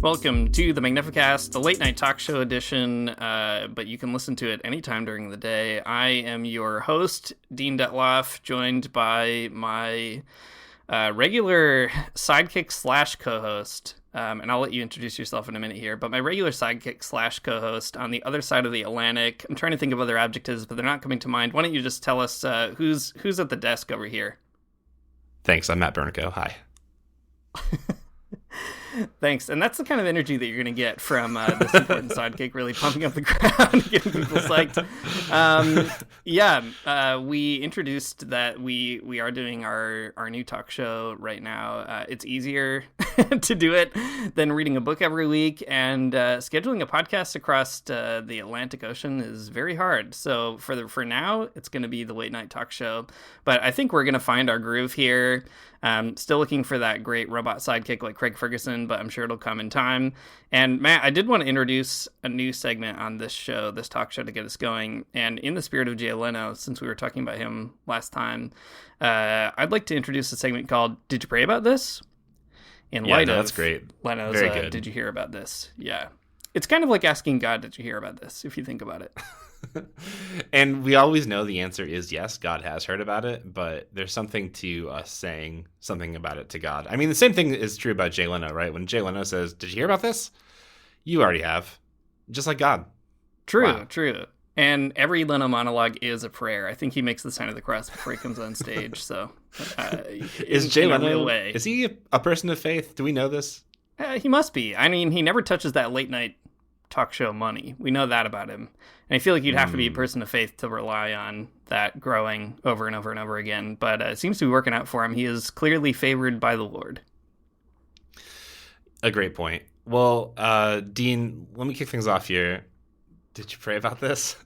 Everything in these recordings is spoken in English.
Welcome to the Magnificast, the late night talk show edition, but you can listen to it anytime during the day. I am your host, Dean Detloff, joined by my regular sidekick slash co-host, and I'll let you introduce yourself in a minute here, but my regular sidekick slash co-host on the other side of the Atlantic. I'm trying to think of other adjectives, but they're not coming to mind. Why don't you just tell us who's at the desk over here? Thanks, I'm Matt Bernico. Hi. Thanks. And that's the kind of energy that you're going to get from this important sidekick, really pumping up the crowd and getting people psyched. We introduced that we are doing our new talk show right now. It's easier to do it than reading a book every week, and scheduling a podcast across the Atlantic Ocean is very hard. So for now, it's going to be the late night talk show. But I think we're going to find our groove here. Still looking for that great robot sidekick like Craig Ferguson, but I'm sure it'll come in time. And Matt, I did want to introduce a new segment on this show, this talk show, to get us going. And in the spirit of Jay Leno, since we were talking about him last time, I'd like to introduce a segment called "Did You Pray About This?" That's great. Leno's Very good. "Did you hear about this?" Yeah, it's kind of like asking God, "Did you hear about this?" If you think about it. And we always know the answer is yes, God has heard about it, but there's something to us saying something about it to God. I mean, the same thing is true about Jay Leno, right? When Jay Leno says, "Did you hear about this?" You already have. Just like God. True. And every Leno monologue is a prayer. I think he makes the sign of the cross before he comes on stage. So, is Jay Leno, is he a person of faith? Do we know this? He must be. I mean, he never touches that late night talk show money. We know that about him. And I feel like you'd have to be a person of faith to rely on that growing over and over and over again. But it seems to be working out for him. He is clearly favored by the Lord. A great point. Well, Dean, let me kick things off here. Did you pray about this?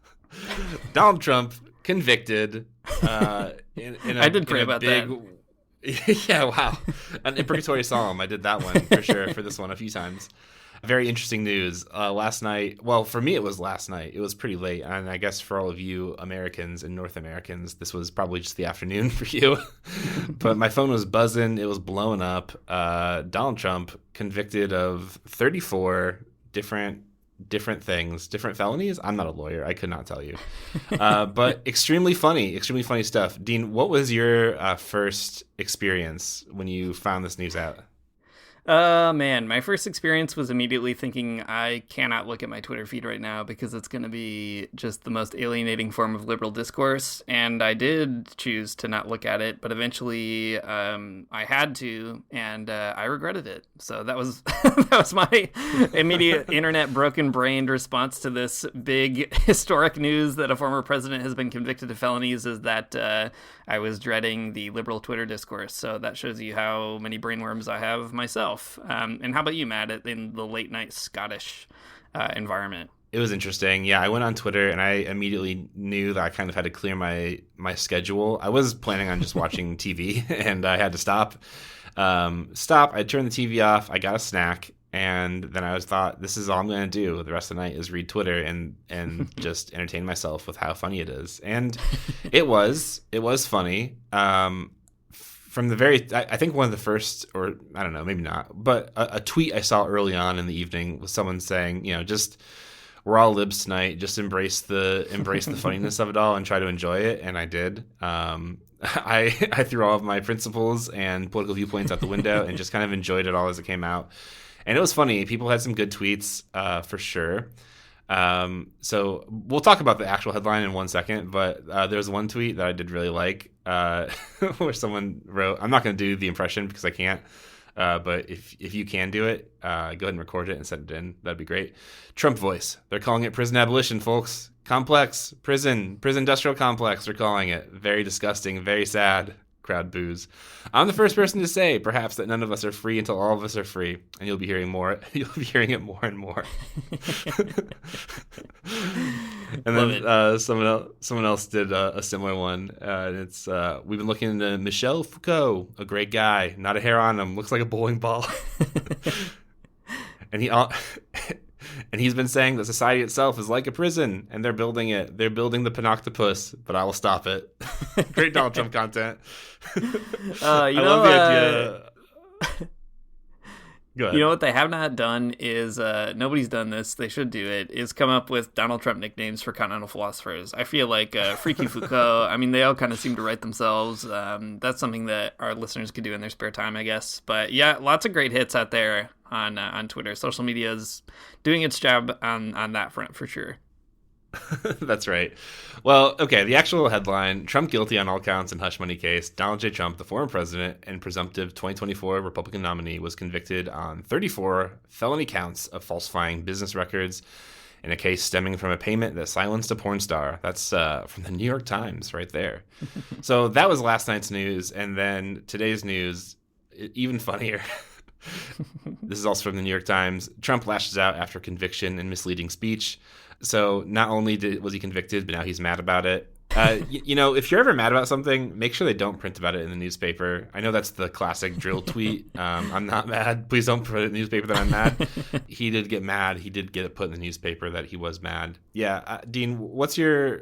Donald Trump convicted. I did pray about that. Yeah, wow. An imprecatory psalm. I did that one for sure for this one a few times. Very interesting news. Last night, well, for me it was last night. It was pretty late, and I guess for all of you Americans and North Americans, this was probably just the afternoon for you. But my phone was buzzing. It was blowing up. Donald Trump convicted of 34 different things, different felonies. I'm not a lawyer. I could not tell you. But extremely funny stuff. Dean, what was your first experience when you found this news out? Man, my first experience was immediately thinking I cannot look at my Twitter feed right now because it's going to be just the most alienating form of liberal discourse. And I did choose to not look at it, but eventually I had to, and I regretted it. So that was that was my immediate internet broken-brained response to this big historic news that a former president has been convicted of felonies, is that I was dreading the liberal Twitter discourse. So that shows you how many brainworms I have myself. And how about you, Matt, in the late night Scottish environment? It was interesting. Yeah, I went on Twitter and I immediately knew that I kind of had to clear my schedule. I was planning on just watching TV and I had to stop. I turned the TV off. I got a snack. And then I thought, this is all I'm going to do the rest of the night is read Twitter and just entertain myself with how funny it is. And it was funny. From the I think one of the first, or I don't know, maybe not, but a tweet I saw early on in the evening was someone saying, just we're all libs tonight, just embrace the funniness of it all and try to enjoy it. And I did. I threw all of my principles and political viewpoints out the window and just kind of enjoyed it all as it came out. And it was funny. People had some good tweets for sure. So we'll talk about the actual headline in 1 second, but there's one tweet that I did really like where someone wrote, I'm not going to do the impression because I can't, but if you can do it, go ahead and record it and send it in. That'd be great. Trump voice. They're calling it prison abolition, folks. Complex, prison industrial complex, they're calling it. Very disgusting, very sad. Crowd boos. I'm the first person to say, perhaps, that none of us are free until all of us are free, and you'll be hearing more. You'll be hearing it more and more. And then someone else did a similar one. And it's we've been looking into Michel Foucault, a great guy, not a hair on him, looks like a bowling ball. And he's been saying that society itself is like a prison, and they're building it. They're building the Panoctopus, but I will stop it. Great Donald Trump content. I love the idea. Go You know ahead. what they have not done is nobody's done this. They should do it. Is come up with Donald Trump nicknames for continental philosophers. I feel like Freaky Foucault. I mean, they all kind of seem to write themselves. That's something that our listeners could do in their spare time, I guess. But yeah, lots of great hits out there on Twitter. Social media is doing its job on that front for sure. That's right. Well, okay, the actual headline: Trump guilty on all counts in hush money case. Donald J. Trump, the former president and presumptive 2024 Republican nominee, was convicted on 34 felony counts of falsifying business records in a case stemming from a payment that silenced a porn star. That's from the New York Times right there. So that was last night's news. And then today's news, even funnier. This is also from the New York Times. Trump lashes out after conviction in misleading speech. So not only was he convicted, but now he's mad about it. If you're ever mad about something, make sure they don't print about it in the newspaper. I know that's the classic drill tweet. I'm not mad. Please don't put it in the newspaper that I'm mad. He did get mad. He did get it put in the newspaper that he was mad. Yeah, Dean, what's your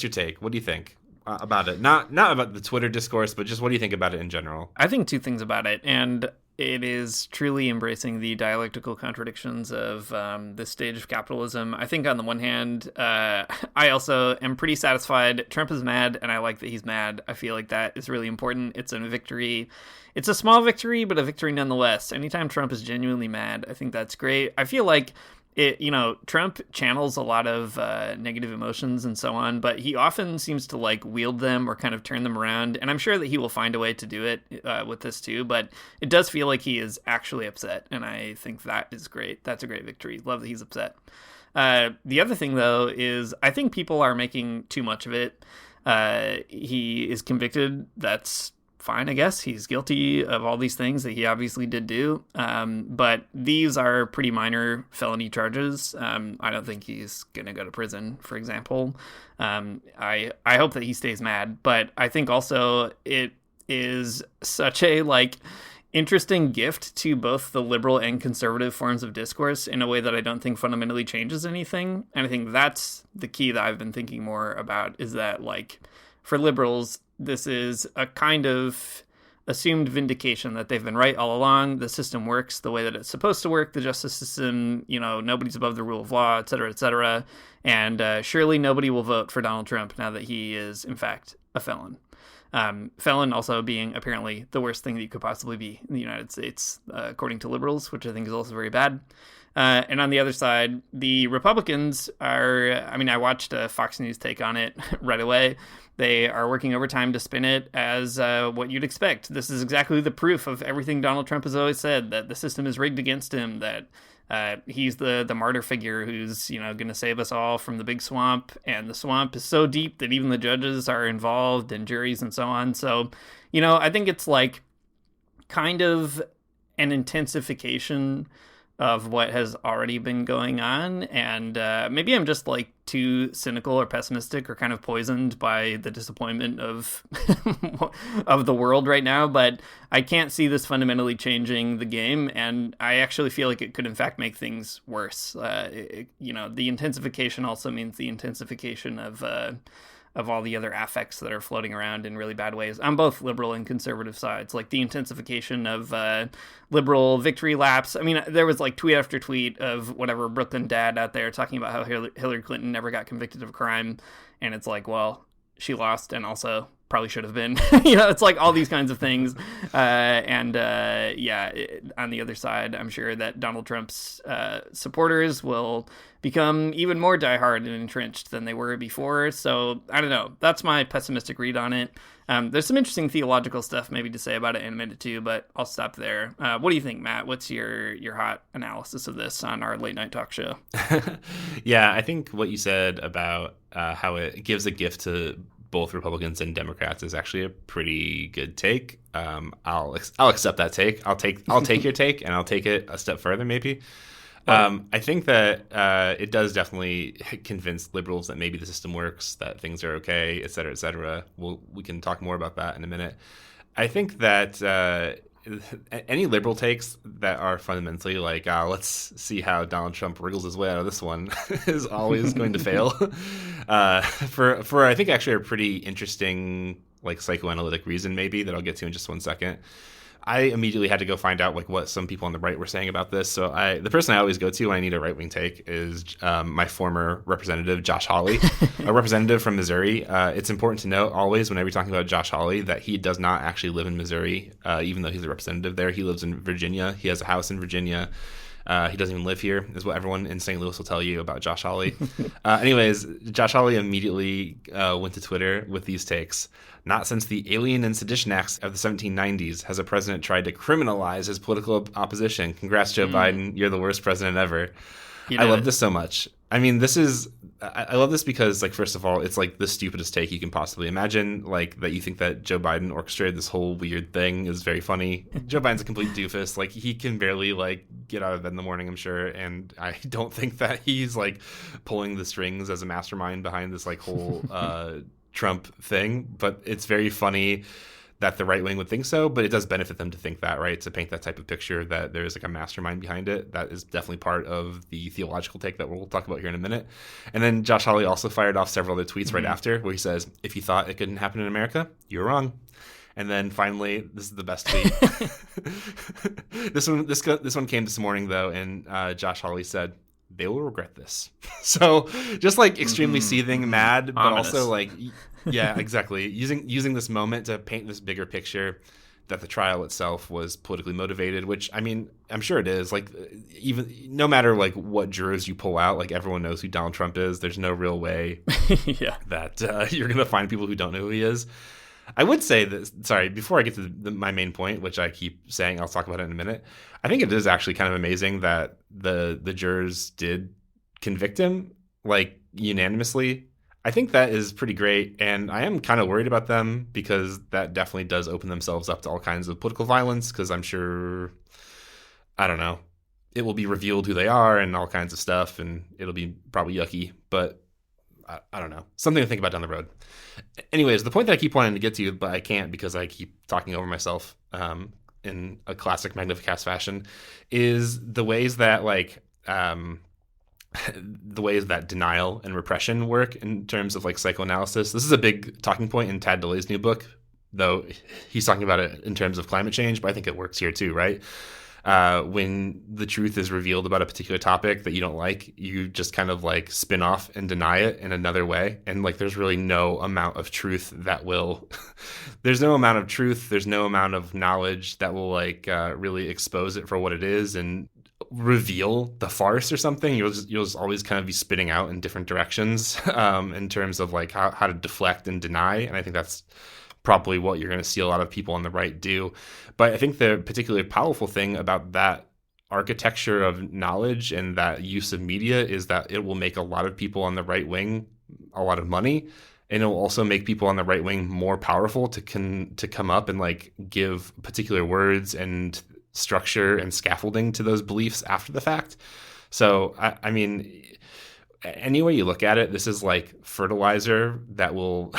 take? What do you think about it? Not about the Twitter discourse, but just what do you think about it in general? I think two things about it, and it is truly embracing the dialectical contradictions of this stage of capitalism. I think on the one hand, I also am pretty satisfied. Trump is mad, and I like that he's mad. I feel like that is really important. It's a victory. It's a small victory, but a victory nonetheless. Anytime Trump is genuinely mad, I think that's great. I feel like Trump channels a lot of negative emotions and so on, but he often seems to like wield them or kind of turn them around. And I'm sure that he will find a way to do it with this too, but it does feel like he is actually upset. And I think that is great. That's a great victory. Love that he's upset. The other thing though, is I think people are making too much of it. He is convicted. That's fine, I guess. He's guilty of all these things that he obviously did do. But these are pretty minor felony charges. I don't think he's going to go to prison, for example. I hope that he stays mad. But I think also it is such a, interesting gift to both the liberal and conservative forms of discourse in a way that I don't think fundamentally changes anything. And I think that's the key that I've been thinking more about, is that, for liberals, this is a kind of assumed vindication that they've been right all along. The system works the way that it's supposed to work. The justice system, nobody's above the rule of law, et cetera, et cetera. And surely nobody will vote for Donald Trump now that he is, in fact, a felon. Felon also being apparently the worst thing that you could possibly be in the United States, according to liberals, which I think is also very bad. And on the other side, the Republicans I watched a Fox News take on it right away. They are working overtime to spin it as what you'd expect. This is exactly the proof of everything Donald Trump has always said, that the system is rigged against him, that he's the martyr figure who's, going to save us all from the big swamp. And the swamp is so deep that even the judges are involved and juries and so on. So, I think it's kind of an intensification of what has already been going on. And maybe I'm just too cynical or pessimistic or kind of poisoned by the disappointment of of the world right now, but I can't see this fundamentally changing the game, and I actually feel like it could in fact make things worse. The intensification also means the intensification of all the other affects that are floating around in really bad ways on both liberal and conservative sides, like the intensification of liberal victory laps. I mean, there was tweet after tweet of whatever Brooklyn dad out there talking about how Hillary Clinton never got convicted of a crime. And it's well, she lost and also probably should have been. It's all these kinds of things. On the other side, I'm sure that Donald Trump's supporters will become even more diehard and entrenched than they were before. So I don't know. That's my pessimistic read on it. There's some interesting theological stuff maybe to say about it in a minute too, but I'll stop there. What do you think, Matt? What's your hot analysis of this on our late night talk show? Yeah, I think what you said about how it gives a gift to both Republicans and Democrats is actually a pretty good take. I'll accept that take. I'll take your take, and I'll take it a step further maybe. I think that it does definitely convince liberals that maybe the system works, that things are okay, et cetera, et cetera. We can talk more about that in a minute. I think that any liberal takes that are fundamentally let's see how Donald Trump wriggles his way out of this one is always going to fail. For I think actually a pretty interesting like psychoanalytic reason maybe that I'll get to in just one second. I immediately had to go find out like what some people on the right were saying about this. So the person I always go to when I need a right-wing take is my former representative, Josh Hawley, a representative from Missouri. It's important to note always whenever you're talking about Josh Hawley that he does not actually live in Missouri, even though he's a representative there. He lives in Virginia. He has a house in Virginia. He doesn't even live here, is what everyone in St. Louis will tell you about Josh Hawley. Anyways, Josh Hawley immediately went to Twitter with these takes. Not since the Alien and Sedition Acts of the 1790s has a president tried to criminalize his political opposition. Congrats, Joe Biden. You're the worst president ever. I love this so much. I mean, I love this because, like, first of all, it's like the stupidest take you can possibly imagine. Like, that you think that Joe Biden orchestrated this whole weird thing is very funny. Joe Biden's a complete doofus. Like, he can barely, like, get out of bed in the morning, I'm sure. And I don't think that he's, like, pulling the strings as a mastermind behind this, like, whole Trump thing. But it's very funny that the right wing would think so, but it does benefit them to think that, right? To paint that type of picture that there's like a mastermind behind it. That is definitely part of the theological take that we'll talk about here in a minute. And then Josh Hawley also fired off several other tweets right after where he says, if you thought it couldn't happen in America, you're wrong. And then finally, this is the best tweet. This one came this morning though, and Josh Hawley said, they will regret this. So just like extremely seething, mad, but Ominous. also like, yeah, exactly. Using this moment to paint this bigger picture that the trial itself was politically motivated, which, I mean, I'm sure it is. Like, even no matter like what jurors you pull out, like everyone knows who Donald Trump is. There's no real way that you're going to find people who don't know who he is. I would say that, sorry, before I get to my main point, which I keep saying, I'll talk about it in a minute. I think it is actually kind of amazing that the jurors did convict him, like, unanimously. I think that is pretty great, and I am kind of worried about them because that definitely does open themselves up to all kinds of political violence, because I'm sure, I don't know, it will be revealed who they are and all kinds of stuff, and it'll be probably yucky, but I don't know. Something to think about down the road. Anyways, the point that I keep wanting to get to, but I can't because I keep talking over myself in a classic Magnificast fashion, is the ways that the ways that denial and repression work in terms of like psychoanalysis. This is a big talking point in Tad DeLay's new book, though he's talking about it in terms of climate change, but I think it works here too, right? When the truth is revealed about a particular topic that you don't like, you just kind of like spin off and deny it in another way. And like, there's really no amount of truth that will, there's no amount of knowledge that will like really expose it for what it is and reveal the farce or something. You'll just always kind of be spitting out in different directions in terms of like how to deflect and deny. And I think that's probably what you're going to see a lot of people on the right do. But I think the particularly powerful thing about that architecture of knowledge and that use of media is that it will make a lot of people on the right wing a lot of money, and it will also make people on the right wing more powerful to come up and like give particular words and structure and scaffolding to those beliefs after the fact. So I mean, any way you look at it, this is like fertilizer that will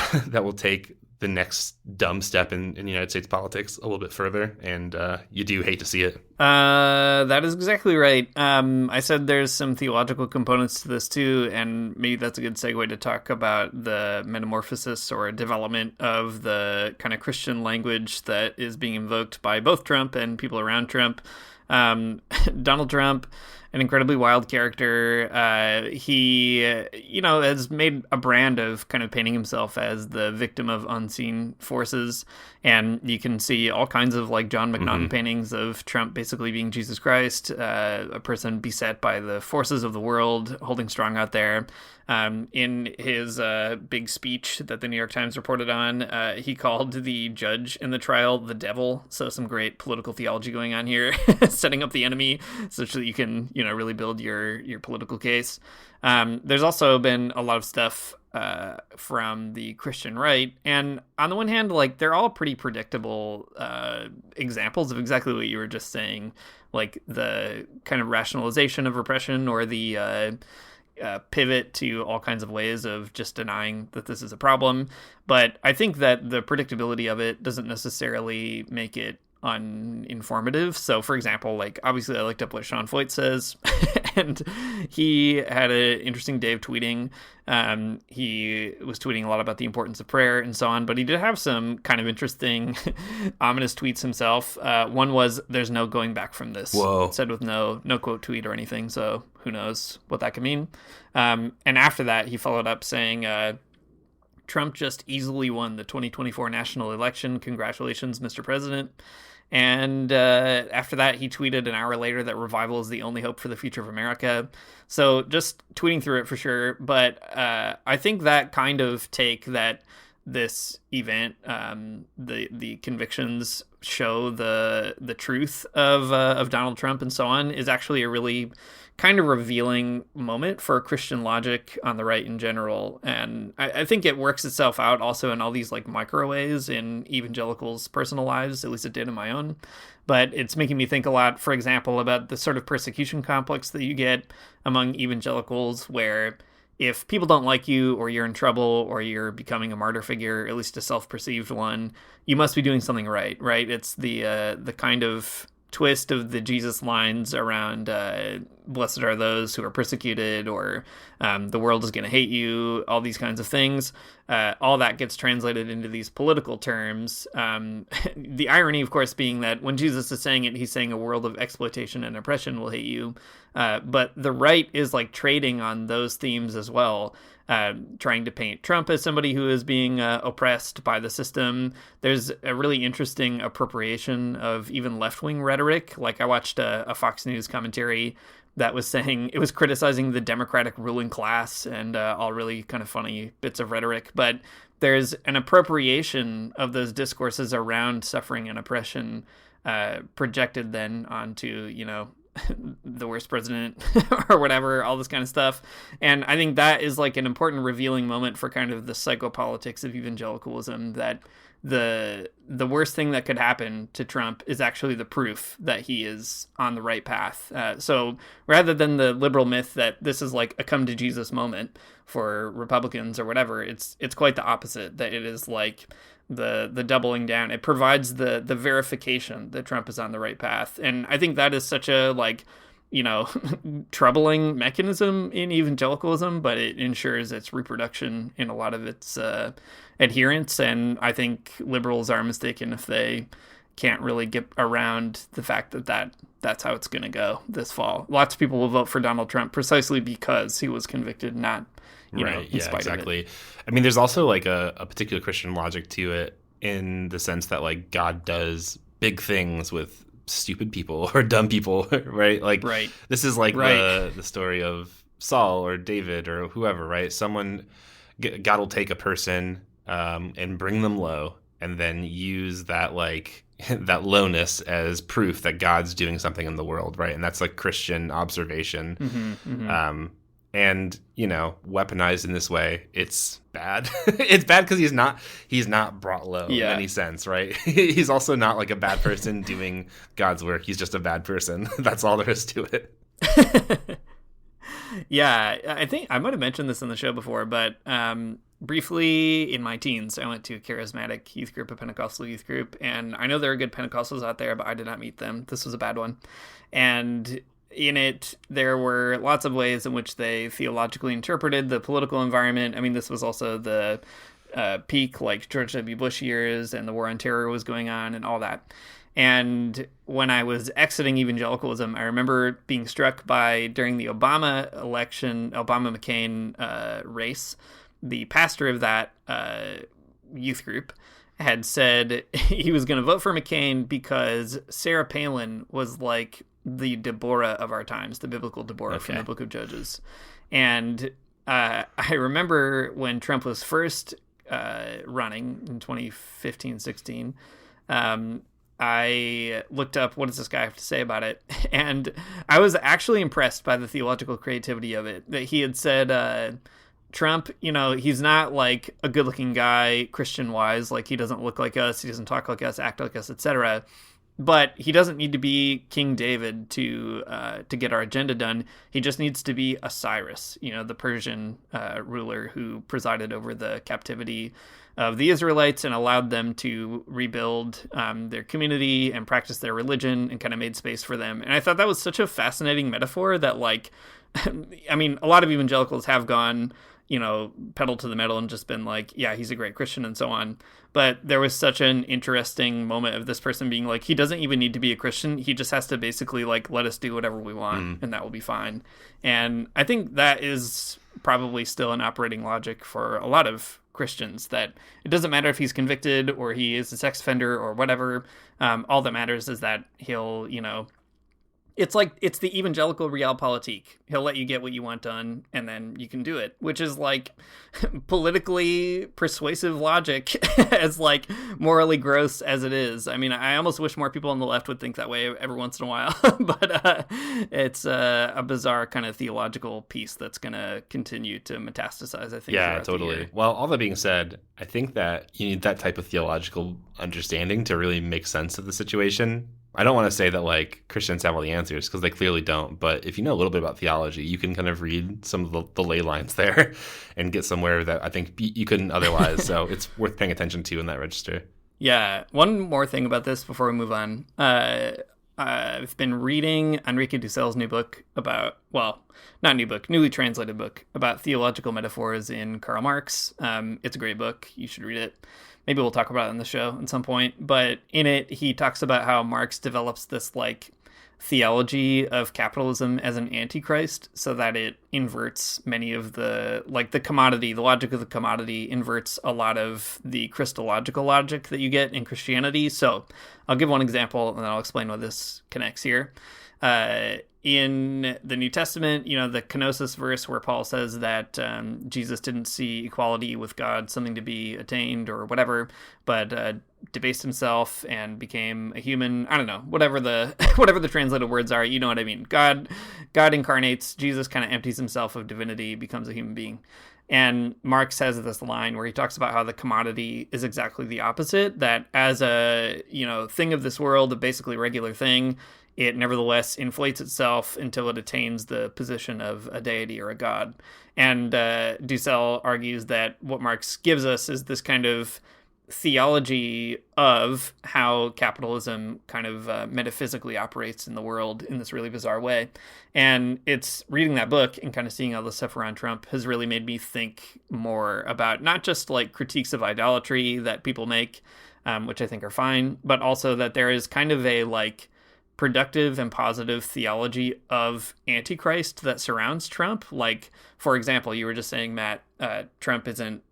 take the next dumb step in United States politics a little bit further, and you do hate to see it. That is exactly right. I said there's some theological components to this too, and maybe that's a good segue to talk about the metamorphosis or development of the kind of Christian language that is being invoked by both Trump and people around Trump. Donald Trump, an incredibly wild character. He, has made a brand of kind of painting himself as the victim of unseen forces. And you can see all kinds of like John McNaughton paintings of Trump basically being Jesus Christ, a person beset by the forces of the world, holding strong out there. In his big speech that the New York Times reported on, he called the judge in the trial the devil. So some great political theology going on here, setting up the enemy such that you can, really build your political case. There's also been a lot of stuff from the Christian right. And on the one hand, like, they're all pretty predictable examples of exactly what you were just saying, like the kind of rationalization of repression or the pivot to all kinds of ways of just denying that this is a problem. But I think that the predictability of it doesn't necessarily make it uninformative. So, for example, like, obviously I looked up what Sean Foyt says, and he had an interesting day of tweeting. He was tweeting a lot about the importance of prayer and so on, but he did have some kind of interesting, ominous tweets himself. One was, "There's no going back from this." Whoa. Said with no quote tweet or anything, so who knows what that could mean. And after that, he followed up saying, "Trump just easily won the 2024 national election. Congratulations, Mr. President." And after that, he tweeted an hour later that revival is the only hope for the future of America. So just tweeting through it for sure. But I think that kind of take that this event, the convictions show the truth of Donald Trump and so on, is actually a really kind of revealing moment for Christian logic on the right in general. And I think it works itself out also in all these like micro ways in evangelicals' personal lives, at least it did in my own. But it's making me think a lot, for example, about the sort of persecution complex that you get among evangelicals, where if people don't like you, or you're in trouble, or you're becoming a martyr figure, at least a self-perceived one, you must be doing something right? It's the kind of twist of the Jesus lines around blessed are those who are persecuted, or the world is going to hate you, all these kinds of things. All that gets translated into these political terms. The irony, of course, being that when Jesus is saying it, he's saying a world of exploitation and oppression will hate you. But the right is like trading on those themes as well. Trying to paint Trump as somebody who is being oppressed by the system. There's a really interesting appropriation of even left-wing rhetoric. Like, I watched a Fox News commentary that was saying, it was criticizing the Democratic ruling class and all really kind of funny bits of rhetoric. But there's an appropriation of those discourses around suffering and oppression projected then onto, the worst president or whatever, all this kind of stuff. And I think that is like an important revealing moment for kind of the psychopolitics of evangelicalism, that the worst thing that could happen to Trump is actually the proof that he is on the right path. So rather than the liberal myth that this is like a come to Jesus moment for Republicans or whatever, it's quite the opposite, that it is like the doubling down. It provides the verification that Trump is on the right path. And I think that is such a troubling mechanism in evangelicalism, but it ensures its reproduction in a lot of its adherents. And I think liberals are mistaken if they can't really get around the fact that that's how it's going to go this fall. Lots of people will vote for Donald Trump precisely because he was convicted, not in spite exactly. of it. I mean, there's also like a particular Christian logic to it, in the sense that like God does big things with stupid people or dumb people, right? Like, right. This is like the story of Saul or David or whoever, right? God will take a person and bring them low, and then use that like that lowness as proof that God's doing something in the world, right? And that's like Christian observation. And weaponized in this way, it's bad. It's bad because he's not brought low in any sense, right? He's also not like a bad person doing God's work. He's just a bad person. That's all there is to it. Yeah, I think I might have mentioned this in the show before, but briefly in my teens, I went to a charismatic youth group, a Pentecostal youth group, and I know there are good Pentecostals out there, but I did not meet them. This was a bad one. And in it, there were lots of ways in which they theologically interpreted the political environment. I mean, this was also the peak, like, George W. Bush years, and the war on terror was going on and all that. And when I was exiting evangelicalism, I remember being struck by, during the Obama Obama-McCain race, the pastor of that youth group had said he was going to vote for McCain because Sarah Palin was like the Deborah of our times, the biblical Deborah from the Book of Judges. And I remember when Trump was first running in 2015-16, I looked up, what does this guy have to say about it? And I was actually impressed by the theological creativity of it, that he had said, Trump, he's not like a good looking guy, Christian wise, like he doesn't look like us, he doesn't talk like us, act like us, etc. But he doesn't need to be King David to get our agenda done. He just needs to be a Cyrus, the Persian ruler who presided over the captivity of the Israelites and allowed them to rebuild their community and practice their religion and kind of made space for them. And I thought that was such a fascinating metaphor that, like, I mean, a lot of evangelicals have gone, pedal to the metal and just been like, yeah, he's a great Christian and so on. But there was such an interesting moment of this person being like, he doesn't even need to be a Christian. He just has to basically, like, let us do whatever we want and that will be fine. And I think that is probably still an operating logic for a lot of Christians, that it doesn't matter if he's convicted or he is a sex offender or whatever. All that matters is that he'll, it's like, it's the evangelical realpolitik. He'll let you get what you want done, and then you can do it, which is like politically persuasive logic, as like morally gross as it is. I mean, I almost wish more people on the left would think that way every once in a while, but it's a bizarre kind of theological piece that's going to continue to metastasize, I think. Yeah, totally. Well, all that being said, I think that you need that type of theological understanding to really make sense of the situation. I don't want to say that, like, Christians have all the answers, because they clearly don't. But if you know a little bit about theology, you can kind of read some of the ley lines there and get somewhere that I think you couldn't otherwise. So it's worth paying attention to in that register. Yeah. One more thing about this before we move on. I've been reading Enrique Dussels' new book about, well, not new book, newly translated book about theological metaphors in Karl Marx. It's a great book. You should read it. Maybe we'll talk about it on the show at some point. But in it, he talks about how Marx develops this, like, theology of capitalism as an antichrist, so that it inverts many of the, like, the commodity, the logic of the commodity inverts a lot of the Christological logic that you get in Christianity. So I'll give one example, and then I'll explain what this connects here. In the New Testament, the kenosis verse where Paul says that Jesus didn't see equality with God something to be attained or whatever, but debased himself and became a human. I don't know, whatever the translated words are, you know what I mean. God incarnates, Jesus kind of empties himself of divinity, becomes a human being. And Marx has this line where he talks about how the commodity is exactly the opposite, that as a, thing of this world, a basically regular thing, it nevertheless inflates itself until it attains the position of a deity or a god. And Dussel argues that what Marx gives us is this kind of theology of how capitalism kind of metaphysically operates in the world in this really bizarre way. And it's reading that book and kind of seeing all the stuff around Trump has really made me think more about not just like critiques of idolatry that people make, which I think are fine, but also that there is kind of a like productive and positive theology of Antichrist that surrounds Trump. Like, for example, you were just saying, Matt, Trump isn't,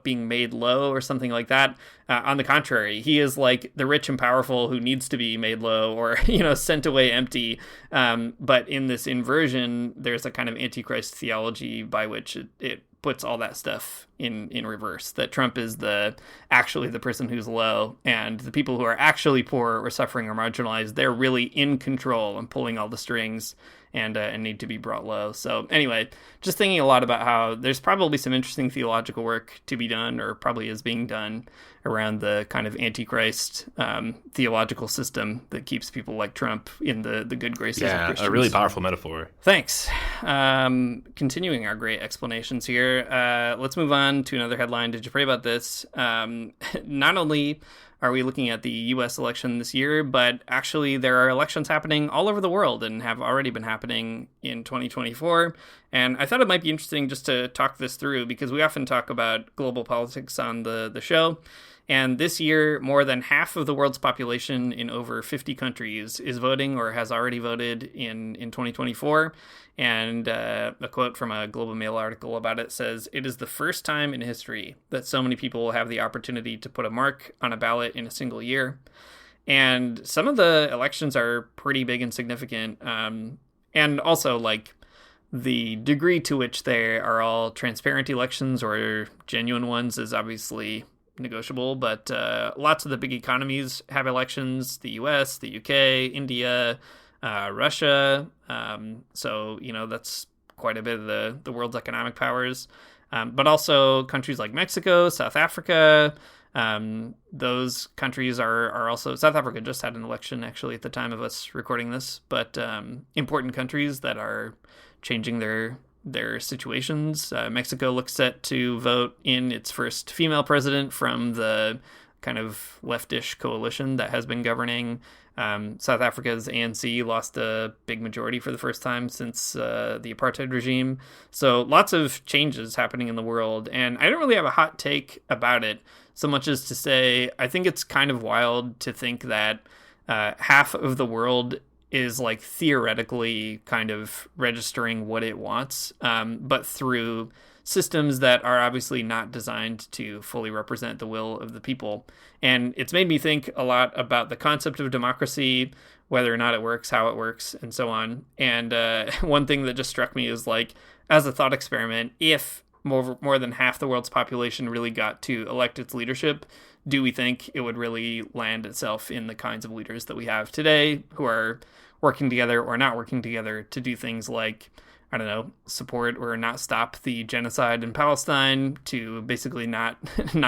being made low or something like that. On the contrary, he is like the rich and powerful who needs to be made low or, sent away empty. But in this inversion, there's a kind of Antichrist theology by which it puts all that stuff in reverse, that Trump is actually the person who's low, and the people who are actually poor or suffering or marginalized, they're really in control and pulling all the strings and need to be brought low. So anyway, just thinking a lot about how there's probably some interesting theological work to be done, or probably is being done, around the kind of Antichrist theological system that keeps people like Trump in the good graces of Christians. A really powerful metaphor. Thanks. Continuing our great explanations here, let's move on to another headline. Did you pray about this? Not only are we looking at the U.S. election this year, but actually there are elections happening all over the world and have already been happening in 2024. And I thought it might be interesting just to talk this through, because we often talk about global politics on the show. And this year, more than half of the world's population in over 50 countries is voting or has already voted in 2024. And a quote from a Global Mail article about it says, "It is the first time in history that so many people will have the opportunity to put a mark on a ballot in a single year." And some of the elections are pretty big and significant. And also, like, the degree to which they are all transparent elections or genuine ones is obviously negotiable, but lots of the big economies have elections: the US, the UK, India, Russia. So, that's quite a bit of the world's economic powers. But also countries like Mexico, South Africa. Those countries are also, South Africa just had an election actually at the time of us recording this, but important countries that are changing their their situations. Mexico looks set to vote in its first female president from the kind of leftish coalition that has been governing. South Africa's ANC lost a big majority for the first time since the apartheid regime. So lots of changes happening in the world. And I don't really have a hot take about it so much as to say I think it's kind of wild to think that half of the world is like theoretically kind of registering what it wants, but through systems that are obviously not designed to fully represent the will of the people. And it's made me think a lot about the concept of democracy, whether or not it works, how it works, and so on. And one thing that just struck me is like, as a thought experiment, if more than half the world's population really got to elect its leadership, do we think it would really land itself in the kinds of leaders that we have today who are working together or not working together to do things like, I don't know, support or not stop the genocide in Palestine, to basically not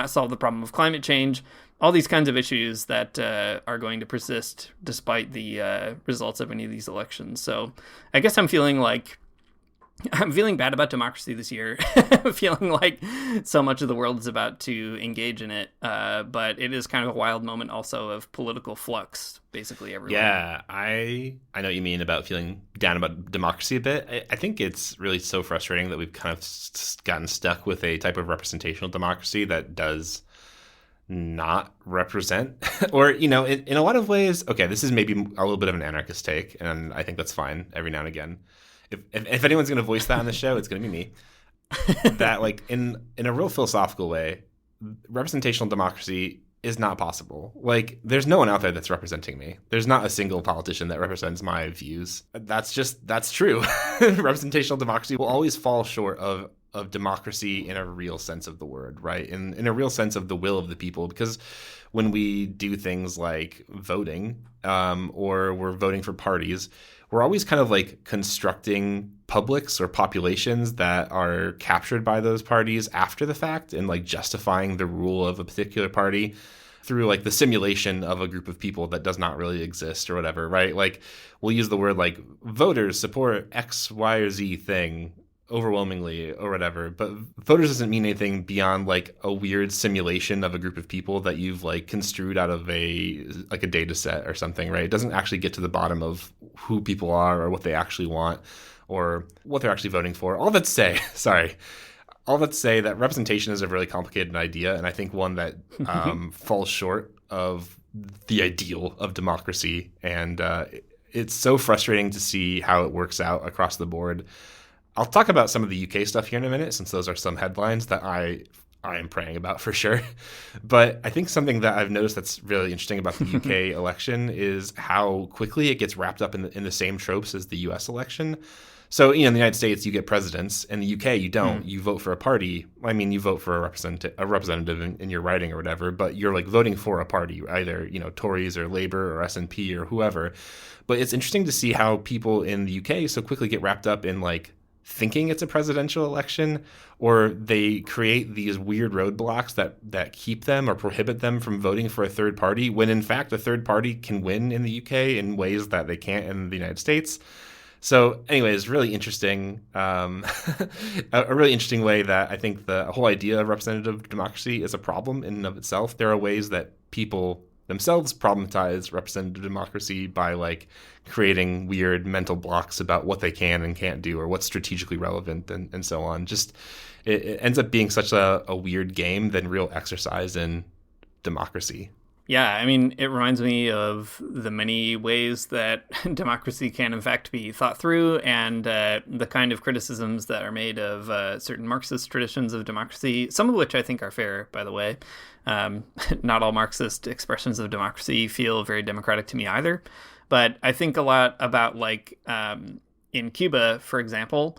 solve the problem of climate change, all these kinds of issues that are going to persist despite the results of any of these elections. So I guess I'm feeling bad about democracy this year, feeling like so much of the world is about to engage in it. But it is kind of a wild moment also of political flux, basically everywhere. Yeah, I know what you mean about feeling down about democracy a bit. I think it's really so frustrating that we've kind of gotten stuck with a type of representational democracy that does not represent, or, in a lot of ways, okay, this is maybe a little bit of an anarchist take, and I think that's fine every now and again. If anyone's going to voice that on the show, it's going to be me. That, like, in a real philosophical way, representational democracy is not possible. Like, there's no one out there that's representing me. There's not a single politician that represents my views. That's true. Representational democracy will always fall short of democracy in a real sense of the word, right? In a real sense of the will of the people, because when we do things like voting, or we're voting for parties, we're always kind of like constructing publics or populations that are captured by those parties after the fact, and like justifying the rule of a particular party through like the simulation of a group of people that does not really exist or whatever, right? Like, we'll use the word like voters support X, Y, or Z thing overwhelmingly or whatever, but voters doesn't mean anything beyond like a weird simulation of a group of people that you've like construed out of a data set or something, right? It doesn't actually get to the bottom of who people are or what they actually want or what they're actually voting for. All that to say that representation is a really complicated idea, and I think one that falls short of the ideal of democracy, and it's so frustrating to see how it works out across the board. I'll talk about some of the UK stuff here in a minute, since those are some headlines that I am praying about for sure. But I think something that I've noticed that's really interesting about the UK election is how quickly it gets wrapped up in the same tropes as the US election. So, in the United States, you get presidents. In the UK, you don't. You vote for a party. I mean, you vote for a representative in your riding or whatever, but you're like voting for a party, either, Tories or Labour or SNP or whoever. But it's interesting to see how people in the UK so quickly get wrapped up in like thinking it's a presidential election, or they create these weird roadblocks that keep them or prohibit them from voting for a third party, when in fact a third party can win in the UK in ways that they can't in the United States. So anyways, really interesting, a really interesting way that I think the whole idea of representative democracy is a problem in and of itself. There are ways that people themselves problematize representative democracy by like creating weird mental blocks about what they can and can't do, or what's strategically relevant, and so on. Just it ends up being such a weird game than real exercise in democracy. Yeah, I mean, it reminds me of the many ways that democracy can, in fact, be thought through, and the kind of criticisms that are made of certain Marxist traditions of democracy, some of which I think are fair, by the way. Not all Marxist expressions of democracy feel very democratic to me either. But I think a lot about, like, in Cuba, for example,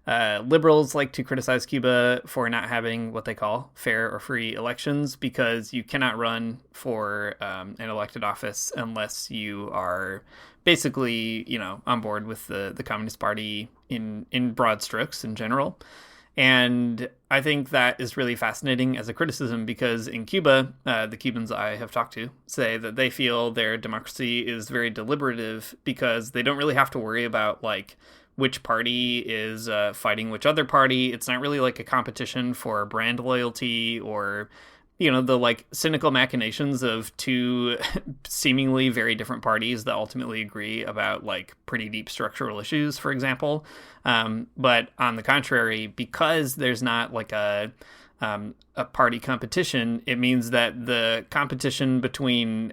liberals like to criticize Cuba for not having what they call fair or free elections, because you cannot run for an elected office unless you are basically, on board with the Communist Party in broad strokes in general. And I think that is really fascinating as a criticism, because in Cuba, the Cubans I have talked to say that they feel their democracy is very deliberative, because they don't really have to worry about, like, which party is fighting which other party. It's not really like a competition for brand loyalty or, the like cynical machinations of two seemingly very different parties that ultimately agree about like pretty deep structural issues, for example. But on the contrary, because there's not like a party competition, it means that the competition between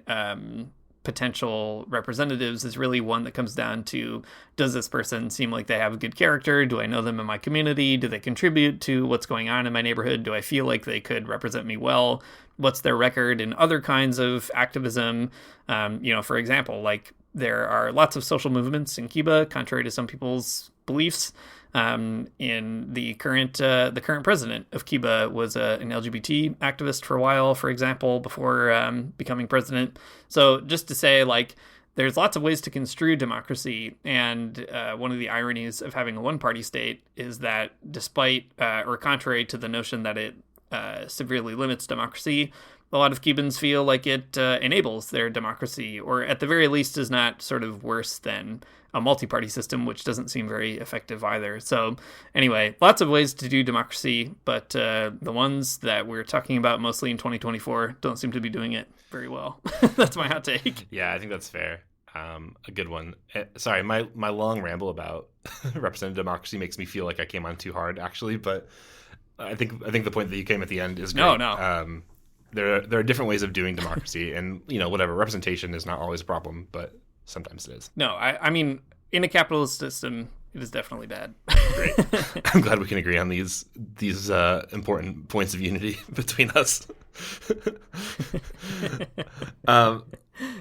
potential representatives is really one that comes down to, does this person seem like they have a good character? Do I know them in my community? Do they contribute to what's going on in my neighborhood? Do I feel like they could represent me well? What's their record in other kinds of activism? For example, like there are lots of social movements in Cuba, contrary to some people's beliefs. In the current president of Cuba was an LGBT activist for a while, for example, before becoming president. So just to say, like, there's lots of ways to construe democracy, and one of the ironies of having a one-party state is that despite, or contrary to the notion that it severely limits democracy, a lot of Cubans feel like it enables their democracy, or at the very least is not sort of worse than a multi-party system, which doesn't seem very effective either. So anyway, lots of ways to do democracy, but the ones that we're talking about mostly in 2024 don't seem to be doing it very well. That's my hot take. Yeah, I think that's fair. A good one. Sorry, my long ramble about representative democracy makes me feel like I came on too hard, actually, but I think the point that you came at the end is great. No. There are different ways of doing democracy, and whatever, representation is not always a problem, but sometimes it is. No, I mean, in a capitalist system, it is definitely bad. Great. I'm glad we can agree on these important points of unity between us.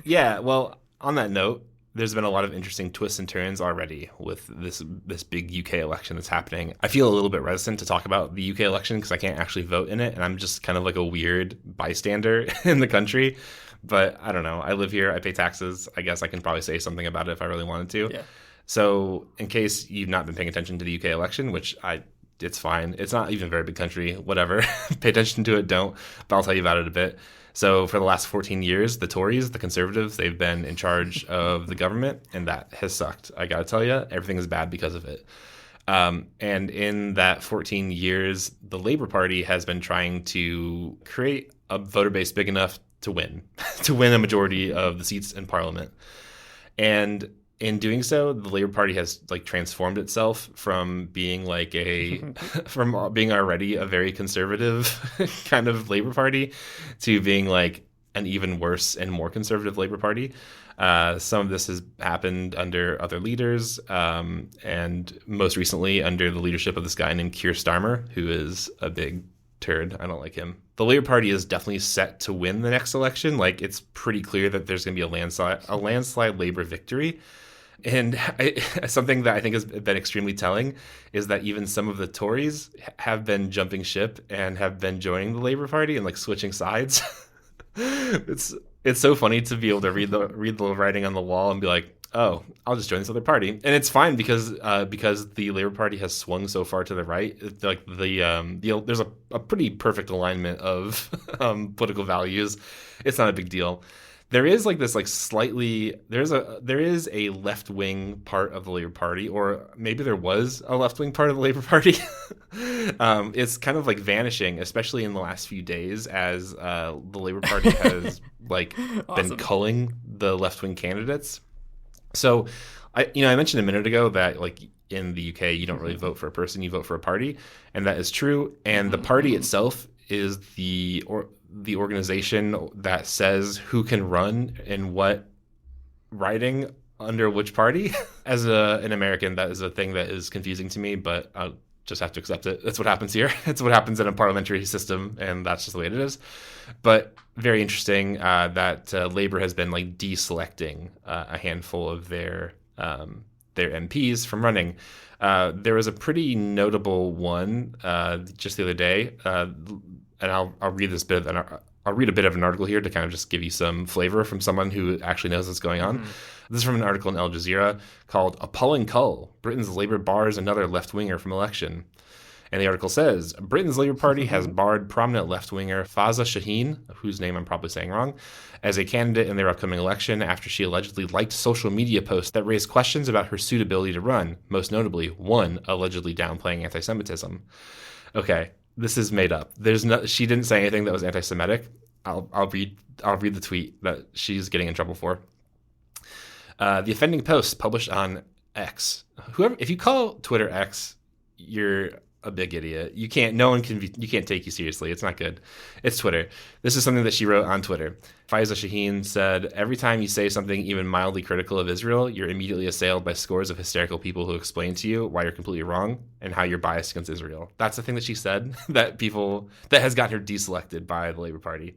Yeah, well, on that note, there's been a lot of interesting twists and turns already with this big UK election that's happening. I feel a little bit reticent to talk about the UK election because I can't actually vote in it, and I'm just kind of like a weird bystander in the country. But I don't know. I live here. I pay taxes. I guess I can probably say something about it if I really wanted to. Yeah. So in case you've not been paying attention to the UK election, it's fine. It's not even a very big country. Whatever. Pay attention to it. Don't. But I'll tell you about it a bit. So for the last 14 years, the Tories, the Conservatives, they've been in charge of the government, and that has sucked. I got to tell you, everything is bad because of it. And in that 14 years, the Labour Party has been trying to create a voter base big enough to win a majority of the seats in Parliament. And in doing so, the Labour Party has like transformed itself from being like from being already a very conservative kind of Labour Party to being like an even worse and more conservative Labour Party. Some of this has happened under other leaders, and most recently under the leadership of this guy named Keir Starmer, who is a big turd. I don't like him. The Labour Party is definitely set to win the next election. Like, it's pretty clear that there's going to be a landslide Labour victory. And something that I think has been extremely telling is that even some of the Tories have been jumping ship and have been joining the Labour Party and like switching sides. It's so funny to be able to read the writing on the wall and be like, oh, I'll just join this other party, and it's fine because the Labour Party has swung so far to the right. Like there's a pretty perfect alignment of political values. It's not a big deal. There is like this like slightly there is a left wing part of the Labour Party, or maybe there was a left wing part of the Labour Party. It's kind of like vanishing, especially in the last few days, as the Labour Party has like Awesome. been culling the left wing candidates. So, I mentioned a minute ago that like in the UK you don't really vote for a person, you vote for a party, and that is true. And the party itself is the organization that says who can run in what riding under which party. As an American, that is a thing that is confusing to me, but I'll just have to accept it. That's what happens here. It's what happens in a parliamentary system, and that's just the way it is. But very interesting that Labour has been like deselecting a handful of their MPs from running. There was a pretty notable one just the other day, and I'll read I'll read a bit of an article here to kind of just give you some flavor from someone who actually knows what's going on. This is from an article in Al Jazeera called "Appalling Cull: Britain's Labour Bars Another Left-Winger from Election." And the article says, Britain's Labour Party has barred prominent left-winger Faza Shaheen, whose name I'm probably saying wrong, as a candidate in their upcoming election after she allegedly liked social media posts that raised questions about her suitability to run, most notably one allegedly downplaying anti-Semitism. Okay, this is made up. She didn't say anything that was anti-Semitic. I'll read the tweet that she's getting in trouble for. The offending post published on X. If you call Twitter X, you're a big idiot. You can't take you seriously. It's not good. It's Twitter. This is something that she wrote on Twitter. Faiza Shaheen said, every time you say something even mildly critical of Israel, you're immediately assailed by scores of hysterical people who explain to you why you're completely wrong and how you're biased against Israel. That's the thing that she said that has gotten her deselected by the Labour Party.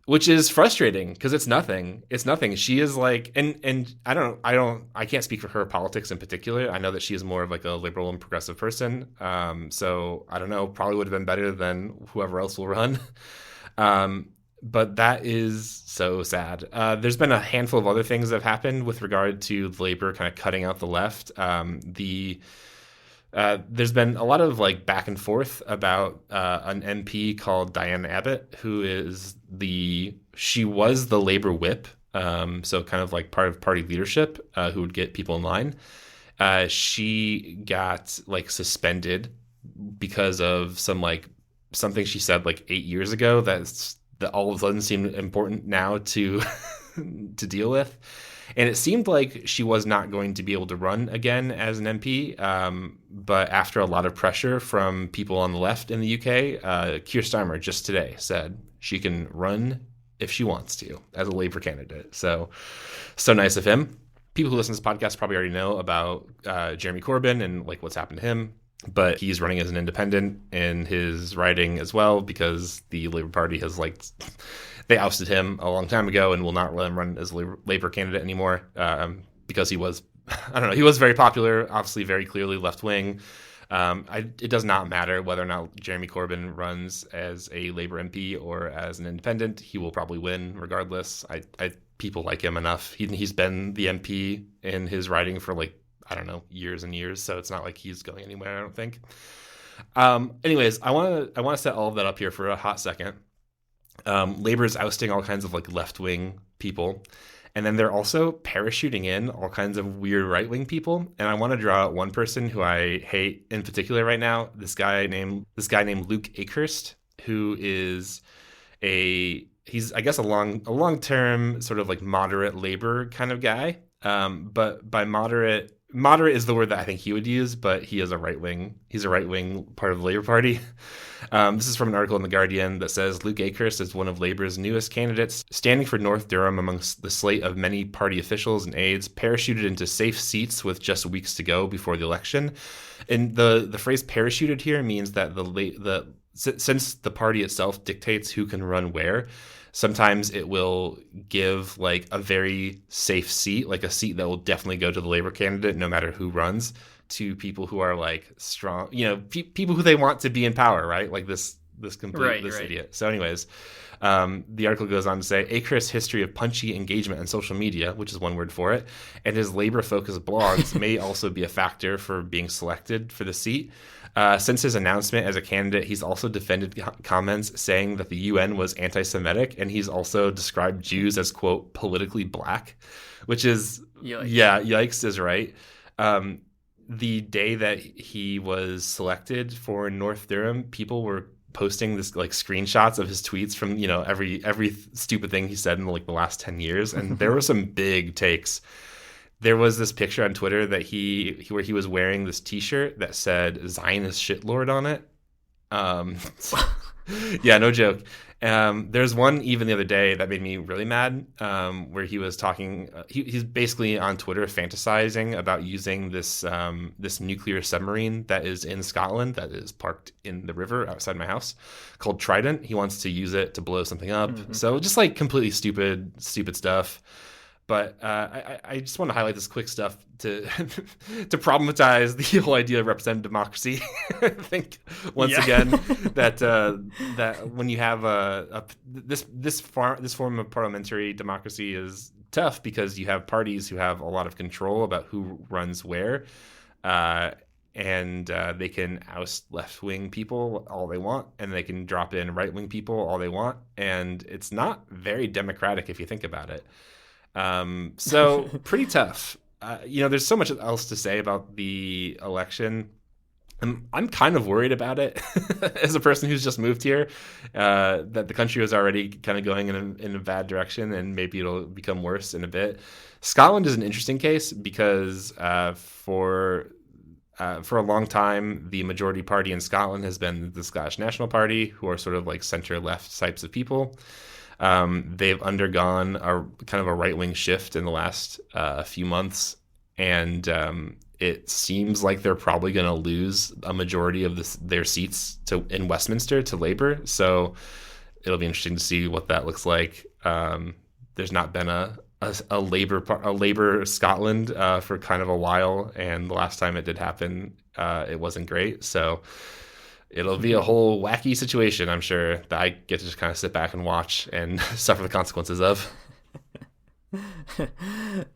Which is frustrating because it's nothing. It's nothing. She is like, and I can't speak for her politics in particular. I know that she is more of like a liberal and progressive person. So I don't know, probably would have been better than whoever else will run. But that is so sad. There's been a handful of other things that have happened with regard to Labour kind of cutting out the left. There's been a lot of like back and forth about an MP called Diane Abbott, who she was the Labour whip, so kind of like part of party leadership, who would get people in line. She got like suspended because of something she said like 8 years ago that all of a sudden seemed important now to to deal with. And it seemed like she was not going to be able to run again as an MP. But after a lot of pressure from people on the left in the UK, Keir Starmer just today said she can run if she wants to as a Labour candidate. So nice of him. People who listen to this podcast probably already know about Jeremy Corbyn and like what's happened to him. But he's running as an independent in his riding as well because the Labour Party has they ousted him a long time ago and will not let him run as a Labour candidate anymore because he was very popular, obviously very clearly left-wing. It does not matter whether or not Jeremy Corbyn runs as a Labour MP or as an independent. He will probably win regardless. People like him enough. He's been the MP in his riding for years and years, so it's not like he's going anywhere, I don't think. Anyways, I want to set all of that up here for a hot second. Labour is ousting all kinds of like left-wing people, and then they're also parachuting in all kinds of weird right-wing people. And I want to draw out one person who I hate in particular right now. This guy named Luke Akehurst, who is he's I guess a long-term sort of like moderate Labour kind of guy. But by moderate is the word that I think he would use, but he's a right-wing part of the Labour Party. This is from an article in The Guardian that says Luke Akehurst is one of Labour's newest candidates, standing for North Durham amongst the slate of many party officials and aides, parachuted into safe seats with just weeks to go before the election. And the phrase parachuted here means that since the party itself dictates who can run where, sometimes it will give like a very safe seat, like a seat that will definitely go to the Labour candidate no matter who runs, to people who are like strong, people who they want to be in power, right? Like this idiot. So anyways, the article goes on to say Akehurst's history of punchy engagement on social media, which is one word for it, and his Labour-focused blogs may also be a factor for being selected for the seat. Since his announcement as a candidate, he's also defended comments saying that the UN was anti-Semitic, and he's also described Jews as, quote, politically black, which is, yikes is right. The day that he was selected for North Durham, people were posting this like screenshots of his tweets from, every stupid thing he said in like the last 10 years. And there were some big takes. There was this picture on Twitter that where he was wearing this T-shirt that said Zionist shitlord on it. Yeah, no joke. There's one even the other day that made me really mad, where he was talking. He's basically on Twitter fantasizing about using this nuclear submarine that is in Scotland that is parked in the river outside my house, called Trident. He wants to use it to blow something up. Mm-hmm. So just like completely stupid stuff. But I just want to highlight this quick stuff to to problematize the whole idea of representative democracy. I think once again that when you have this form of parliamentary democracy is tough because you have parties who have a lot of control about who runs where, and they can oust left-wing people all they want, and they can drop in right-wing people all they want, and it's not very democratic if you think about it. So pretty tough. There's so much else to say about the election. I'm kind of worried about it as a person who's just moved here, that the country was already kind of going in a bad direction, and maybe it'll become worse in a bit. Scotland is an interesting case because for a long time, the majority party in Scotland has been the Scottish National Party, who are sort of like center-left types of people. They've undergone a kind of a right-wing shift in the last few months, and it seems like they're probably going to lose a majority of their seats in Westminster to Labour. So it'll be interesting to see what that looks like. There's not been a Labour Scotland for kind of a while, and the last time it did happen, it wasn't great. So it'll be a whole wacky situation, I'm sure, that I get to just kind of sit back and watch and suffer the consequences of.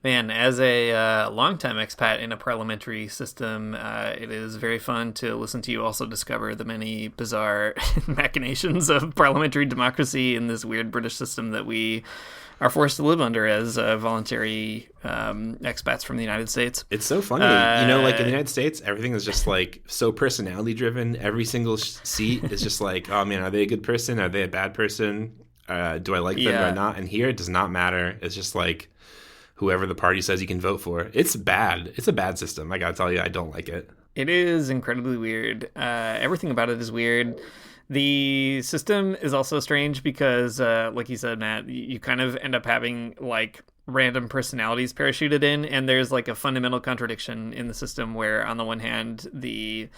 Man, as a longtime expat in a parliamentary system, it is very fun to listen to you also discover the many bizarre machinations of parliamentary democracy in this weird British system that we are forced to live under as voluntary expats from the United States. It's so funny. Like in the United States, everything is just like so personality driven. Every single seat is just like, oh man, are they a good person? Are they a bad person? Do I like them? Do I not? And here it does not matter. It's just like whoever the party says you can vote for. It's bad. It's a bad system. I gotta tell you, I don't like it. It is incredibly weird. Everything about it is weird. The system is also strange because, like you said, Matt, you kind of end up having like random personalities parachuted in, and there's like a fundamental contradiction in the system where, on the one hand, you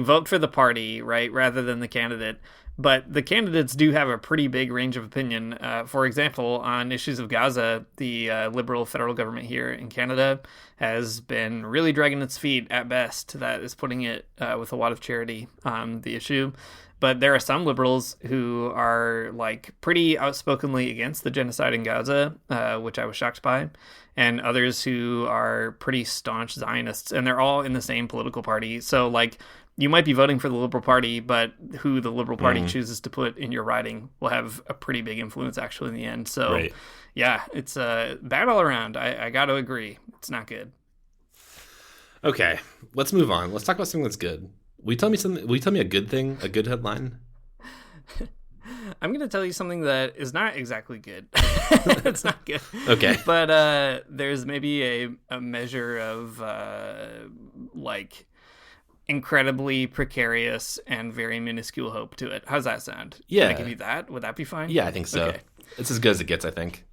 vote for the party, right, rather than the candidate. But the candidates do have a pretty big range of opinion. For example, on issues of Gaza, the Liberal federal government here in Canada has been really dragging its feet at best. That is putting it with a lot of charity on the issue. But there are some Liberals who are like pretty outspokenly against the genocide in Gaza, which I was shocked by, and others who are pretty staunch Zionists, and they're all in the same political party. So like, you might be voting for the Liberal Party, but who the Liberal Party chooses to put in your riding will have a pretty big influence actually in the end. So right. Yeah, it's bad all around. I got to agree. It's not good. Okay, let's move on. Let's talk about something that's good. Will you tell me a good thing, a good headline? I'm going to tell you something that is not exactly good. It's not good. Okay. But there's maybe a measure of like incredibly precarious and very minuscule hope to it. How's that sound? Yeah. Can I give you that? Would that be fine? Yeah, I think so. Okay. It's as good as it gets, I think.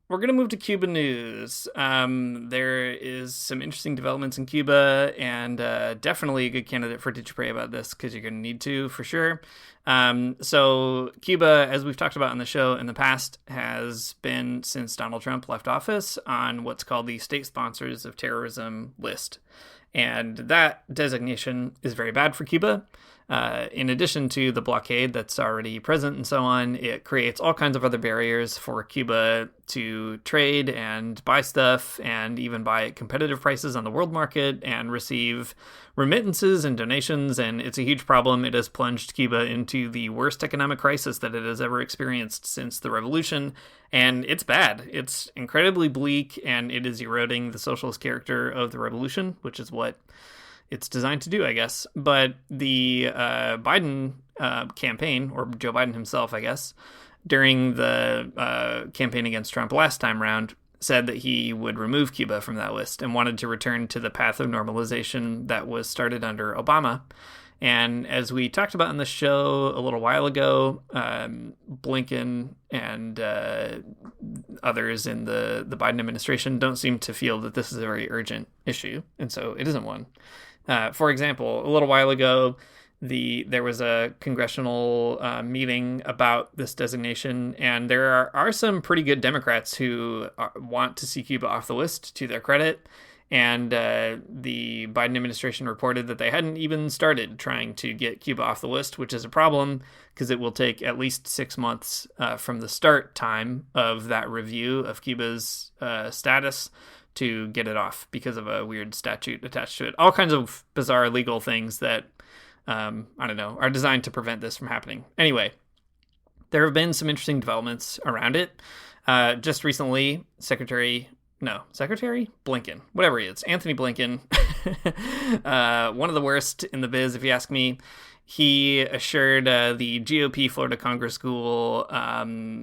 We're going to move to Cuba news. There is some interesting developments in Cuba, and definitely a good candidate for Did You Pray about this, because you're going to need to, for sure. So Cuba, as we've talked about on the show in the past, has been, since Donald Trump left office, on what's called the State Sponsors of Terrorism list. And that designation is very bad for Cuba. In addition to the blockade that's already present and so on, it creates all kinds of other barriers for Cuba to trade and buy stuff, and even buy at competitive prices on the world market and receive remittances and donations. And it's a huge problem. It has plunged Cuba into the worst economic crisis that it has ever experienced since the revolution. And it's bad. It's incredibly bleak, and it is eroding the socialist character of the revolution, which is what it's designed to do, I guess. But the Biden campaign, or Joe Biden himself, I guess, during the campaign against Trump last time round, said that he would remove Cuba from that list and wanted to return to the path of normalization that was started under Obama. And as we talked about on the show a little while ago, Blinken and others in the Biden administration don't seem to feel that this is a very urgent issue. And so it isn't one. For example, a little while ago, there was a congressional meeting about this designation, and there are some pretty good Democrats who want to see Cuba off the list, to their credit. And the Biden administration reported that they hadn't even started trying to get Cuba off the list, which is a problem because it will take at least 6 months from the start time of that review of Cuba's status to get it off because of a weird statute attached to it. All kinds of bizarre legal things that, I don't know, are designed to prevent this from happening. Anyway, there have been some interesting developments around it. Just recently, Secretary Blinken, whatever he is, Anthony Blinken, one of the worst in the biz, if you ask me. He assured the GOP Florida Congress School,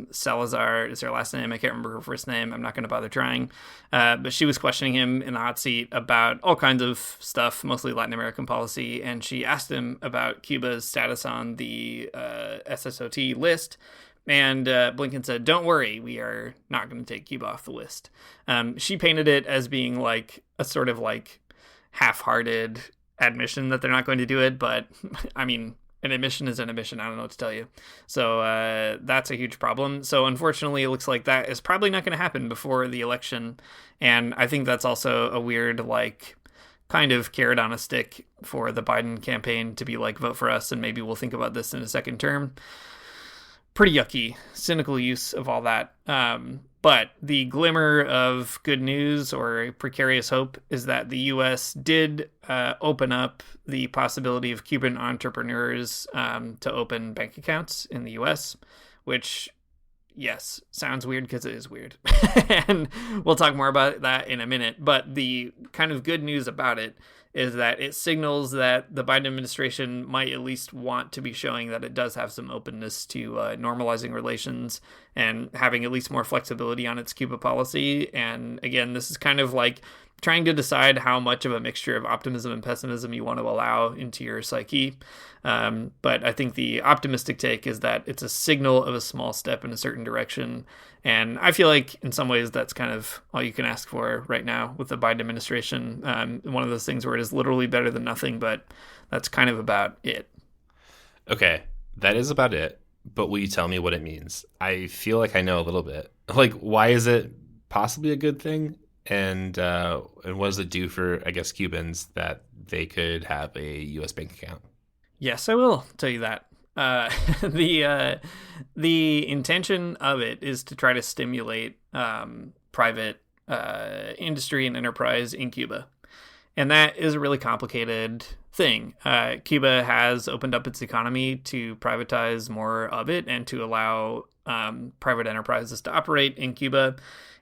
Salazar is her last name. I can't remember her first name. I'm not going to bother trying. But she was questioning him in the hot seat about all kinds of stuff, mostly Latin American policy. And she asked him about Cuba's status on the SSOT list. And Blinken said, "Don't worry, we are not going to take Cuba off the list." She painted it as being like a sort of like half-hearted admission that they're not going to do it, but I mean, an admission is an admission. I don't know what to tell you. So that's a huge problem. So unfortunately, it looks like that is probably not going to happen before the election. And I think that's also a weird, like, kind of carrot on a stick for the Biden campaign to be like, vote for us and maybe we'll think about this in a second term. Pretty yucky, cynical use of all that. But the glimmer of good news or precarious hope is that the U.S. did open up the possibility of Cuban entrepreneurs to open bank accounts in the U.S., which, yes, sounds weird because it is weird. And we'll talk more about that in a minute. But the kind of good news about it is that it signals that the Biden administration might at least want to be showing that it does have some openness to normalizing relations and having at least more flexibility on its Cuba policy. And again, this is kind of like trying to decide how much of a mixture of optimism and pessimism you want to allow into your psyche. But I think the optimistic take is that it's a signal of a small step in a certain direction. And I feel like in some ways that's kind of all you can ask for right now with the Biden administration. One of those things where it is literally better than nothing, but that's kind of about it. Okay, that is about it. But will you tell me what it means? I feel like I know a little bit. Like, why is it possibly a good thing? And what does it do for, I guess, Cubans that they could have a U.S. bank account? Yes, I will tell you that. The intention of it is to try to stimulate private industry and enterprise in Cuba. And that is a really complicated thing. Cuba has opened up its economy to privatize more of it and to allow private enterprises to operate in Cuba.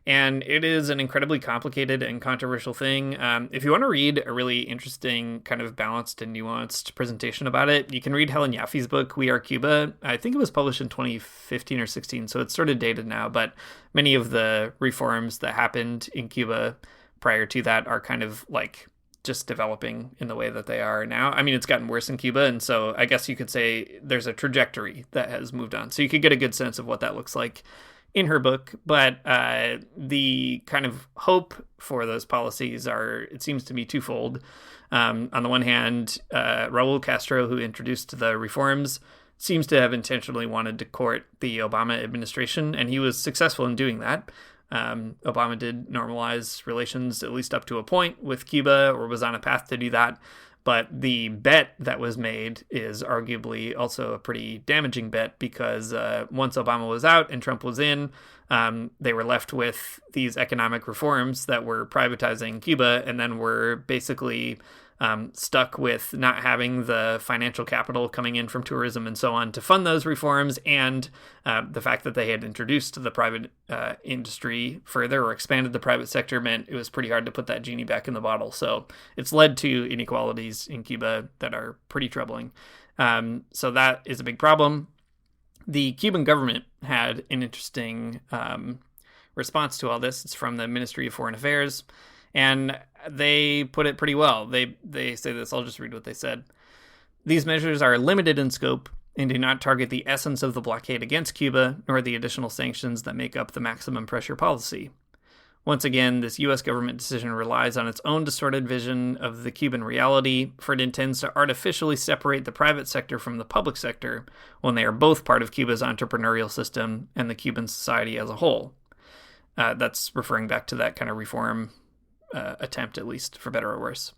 And it is an incredibly complicated and controversial thing. If you want to read a really interesting kind of balanced and nuanced presentation about it, you can read Helen Yaffe's book, We Are Cuba. I think it was published in 2015 or 16, so it's sort of dated now. But many of the reforms that happened in Cuba prior to that are kind of like just developing in the way that they are now. I mean, it's gotten worse in Cuba, and so I guess you could say there's a trajectory that has moved on. So you could get a good sense of what that looks like in her book, but the kind of hope for those policies it seems to be twofold. On the one hand, Raul Castro, who introduced the reforms, seems to have intentionally wanted to court the Obama administration, and he was successful in doing that. Obama did normalize relations, at least up to a point, with Cuba, or was on a path to do that. But the bet that was made is arguably also a pretty damaging bet because once Obama was out and Trump was in, they were left with these economic reforms that were privatizing Cuba and then were basically stuck with not having the financial capital coming in from tourism and so on to fund those reforms, and the fact that they had introduced the private industry further or expanded the private sector meant it was pretty hard to put that genie back in the bottle. So it's led to inequalities in Cuba that are pretty troubling. So that is a big problem. The Cuban government had an interesting response to all this. It's from the Ministry of Foreign Affairs. And they put it pretty well. They say this, I'll just read what they said. These measures are limited in scope and do not target the essence of the blockade against Cuba, nor the additional sanctions that make up the maximum pressure policy. Once again, this U.S. government decision relies on its own distorted vision of the Cuban reality, for it intends to artificially separate the private sector from the public sector when they are both part of Cuba's entrepreneurial system and the Cuban society as a whole. That's referring back to that kind of reform attempt, at least, for better or worse.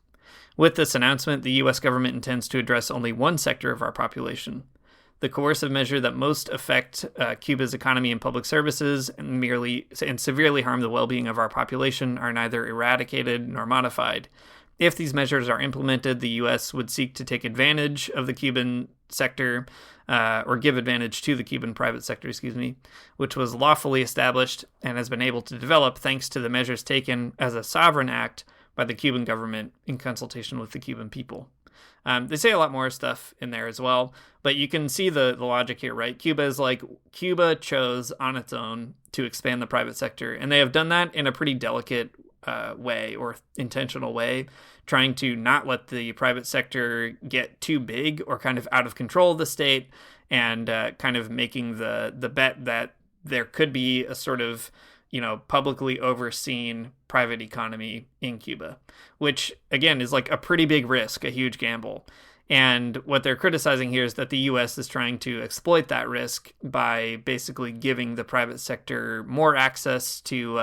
With this announcement, the U.S. government intends to address only one sector of our population, the coercive measure that most affect Cuba's economy and public services and severely harm the well-being of our population are neither eradicated nor modified. If these measures are implemented, the U.S. would seek to take advantage of the Cuban sector, or give advantage to the Cuban private sector, which was lawfully established and has been able to develop thanks to the measures taken as a sovereign act by the Cuban government in consultation with the Cuban people. They say a lot more stuff in there as well, but you can see the logic here, right? Cuba chose on its own to expand the private sector, and they have done that in a pretty delicate way or intentional way, trying to not let the private sector get too big or kind of out of control of the state, and kind of making the bet that there could be a sort of, publicly overseen private economy in Cuba, which again is like a pretty big risk, a huge gamble. And what they're criticizing here is that the U.S. is trying to exploit that risk by basically giving the private sector more access to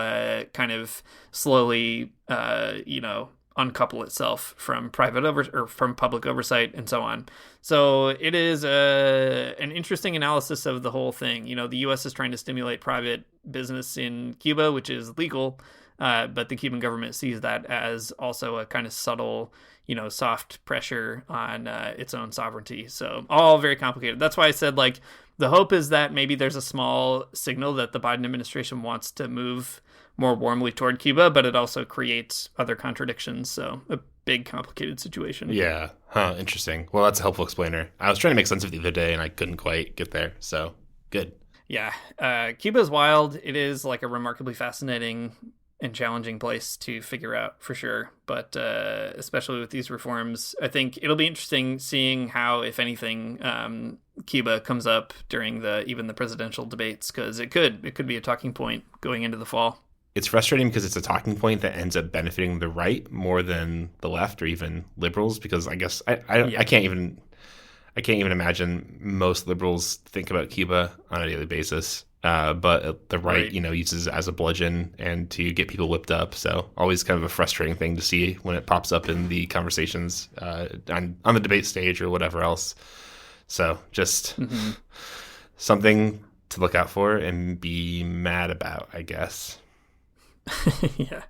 kind of slowly, uncouple itself from from public oversight and so on. So it is an interesting analysis of the whole thing. The U.S. is trying to stimulate private business in Cuba, which is legal, but the Cuban government sees that as also a kind of subtle, soft pressure on its own sovereignty. So all very complicated. That's why I said, the hope is that maybe there's a small signal that the Biden administration wants to move more warmly toward Cuba, but it also creates other contradictions. So a big, complicated situation. Yeah. Interesting. Well, that's a helpful explainer. I was trying to make sense of it the other day, and I couldn't quite get there. So good. Yeah. Cuba's wild. It is like a remarkably fascinating and challenging place to figure out for sure. But especially with these reforms, I think it'll be interesting seeing how, if anything, Cuba comes up during even the presidential debates, because it could be a talking point going into the fall. It's frustrating because it's a talking point that ends up benefiting the right more than the left or even liberals, because I guess I can't even imagine most liberals think about Cuba on a daily basis. But the right, uses it as a bludgeon and to get people whipped up. So always kind of a frustrating thing to see when it pops up in the conversations on the debate stage or whatever else. So just something to look out for and be mad about, I guess. Yeah.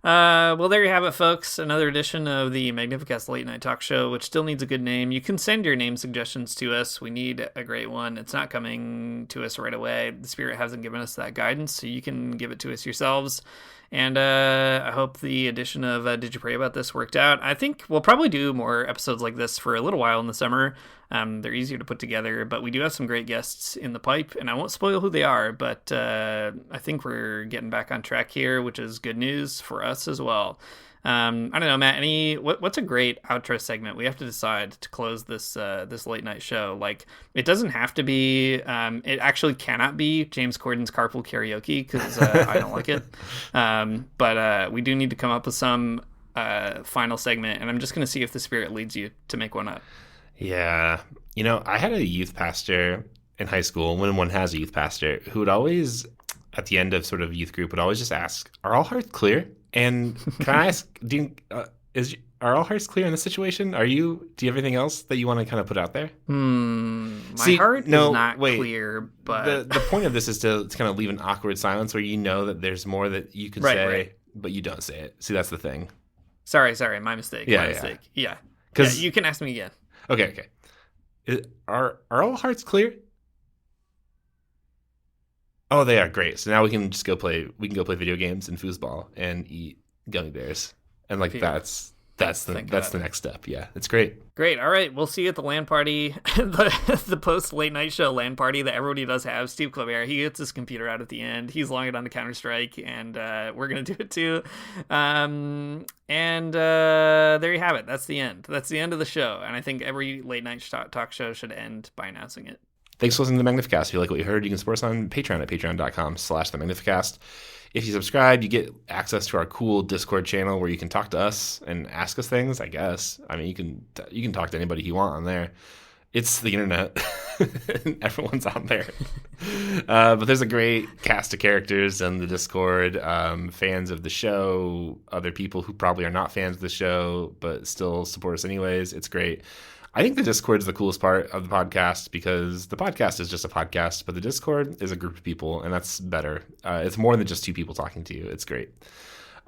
Well, there you have it, folks. Another edition of the Magnificast Late Night Talk Show, which still needs a good name. You can send your name suggestions to us. We need a great one. It's not coming to us right away. The Spirit hasn't given us that guidance, so you can give it to us yourselves. And I hope the edition of Did You Pray About This worked out. I think we'll probably do more episodes like this for a little while in the summer. They're easier to put together, but we do have some great guests in the pipe, and I won't spoil who they are, but I think we're getting back on track here, which is good news for us as well. I don't know, Matt, what's a great outro segment? We have to decide to close this late night show. It doesn't have to be, it actually cannot be James Corden's Carpool Karaoke, because I don't like it. But we do need to come up with some final segment, and I'm just going to see if the Spirit leads you to make one up. Yeah. I had a youth pastor in high school, when one has a youth pastor, who would always, at the end of sort of youth group, would always just ask, "Are all hearts clear?" And can I ask, are all hearts clear in this situation? Do you have anything else that you want to kind of put out there? My heart is not clear, but the point of this is to kind of leave an awkward silence where that there's more that you can say, right, but you don't say it. See, that's the thing. Sorry, my mistake. Yeah, my mistake. Yeah. You can ask me again. Okay. Are all hearts clear? Oh, they are. Great. So now we can just go play video games and foosball and eat gummy bears. And that's the next step. Yeah, it's great. Great. All right. We'll see you at the LAN party, the post late night show LAN party that everybody does have. Steve Clabert, he gets his computer out at the end. He's logging on to Counter-Strike, and we're going to do it too. And there you have it. That's the end. That's the end of the show. And I think every late night talk show should end by announcing it. Thanks for listening to the Magnificast. If you like what you heard, you can support us on Patreon at patreon.com/themagnificast. If you subscribe, you get access to our cool Discord channel where you can talk to us and ask us things, I guess. I mean, you can talk to anybody you want on there. It's the internet. Everyone's on there. But there's a great cast of characters in the Discord, fans of the show, other people who probably are not fans of the show but still support us anyways. It's great. I think the Discord is the coolest part of the podcast because the podcast is just a podcast, but the Discord is a group of people, and that's better. It's more than just two people talking to you. It's great.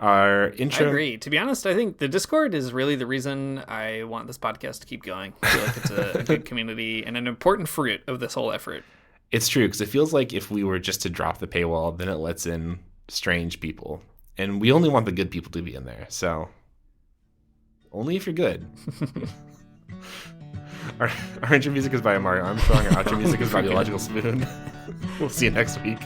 Our intro. I agree. To be honest, I think the Discord is really the reason I want this podcast to keep going. I feel like it's a good community and an important fruit of this whole effort. It's true, because it feels like if we were just to drop the paywall, then it lets in strange people. And we only want the good people to be in there, so only if you're good. Our intro music is by Mario Armstrong. Our outro music is by Biological Spoon. We'll see you next week.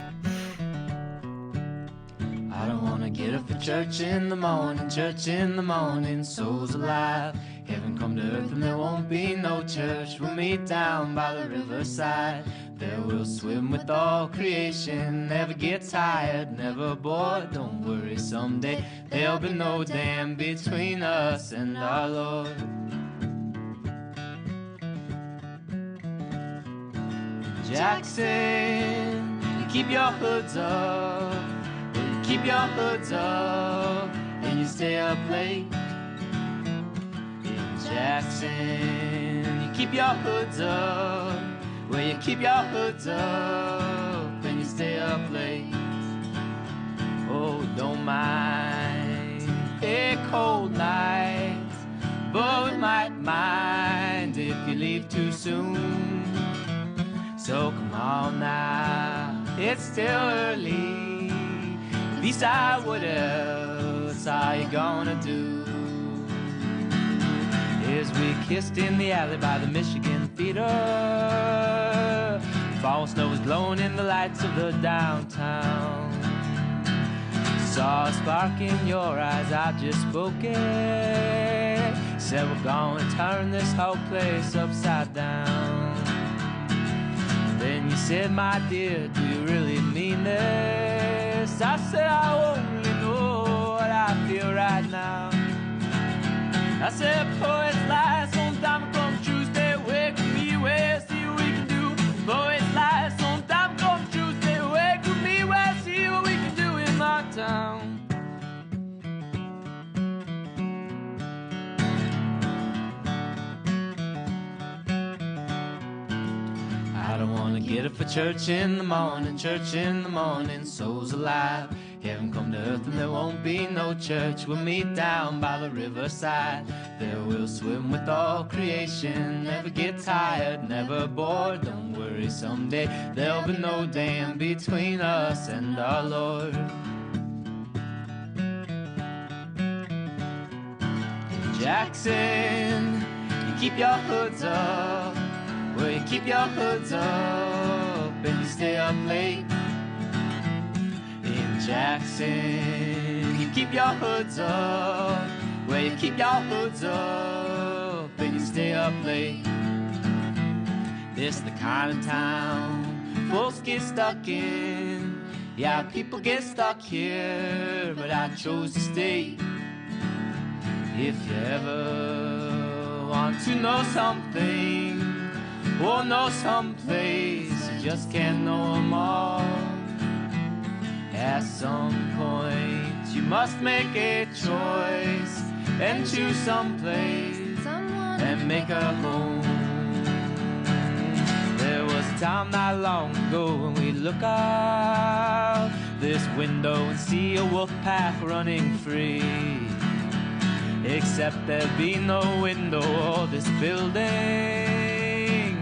I don't wanna get up for church in the morning, souls alive. Heaven come to earth and there won't be no church. We'll meet down by the riverside. There we'll swim with all creation. Never get tired, never bored. Don't worry, someday there'll be no dam between us and our Lord. Jackson, you keep your hoods up. You keep your hoods up and you stay up late. In Jackson, you keep your hoods up. Well, you keep your hoods up and you stay up late. Oh, don't mind a cold night, but we might mind if you leave too soon. So come on now, it's still early. Beside what else are you gonna do? As we kissed in the alley by the Michigan Theater, fall snow was glowing in the lights of the downtown. Saw a spark in your eyes, I just spoke it. Said we're gonna turn this whole place upside down. Then you said, my dear, do you really mean this? I said, I only know what I feel right now. I said, poets lie, sometime come true. Stay awake from me, where see what we can do. Poets lie, sometime come true. Stay awake from me, where see what we can do in my town. I don't wanna get up for church in the morning, souls alive. Heaven come to earth and there won't be no church. We'll meet down by the riverside. There we'll swim with all creation. Never get tired, never bored. Don't worry, someday there'll be no dam between us and our Lord. Jackson, you keep your hoods up. Well, you keep your hoods up and you stay up late. In Jackson, you keep your hoods up. Well, you keep your hoods up and you stay up late. This the kind of town folks get stuck in. Yeah, people get stuck here, but I chose to stay. If you ever want to know something, or know someplace, you just can't know them all. At some point, you must make a choice and choose someplace and make a home. There was a time not long ago when we look out this window and see a wolf pack running free. Except there'd be no window or this building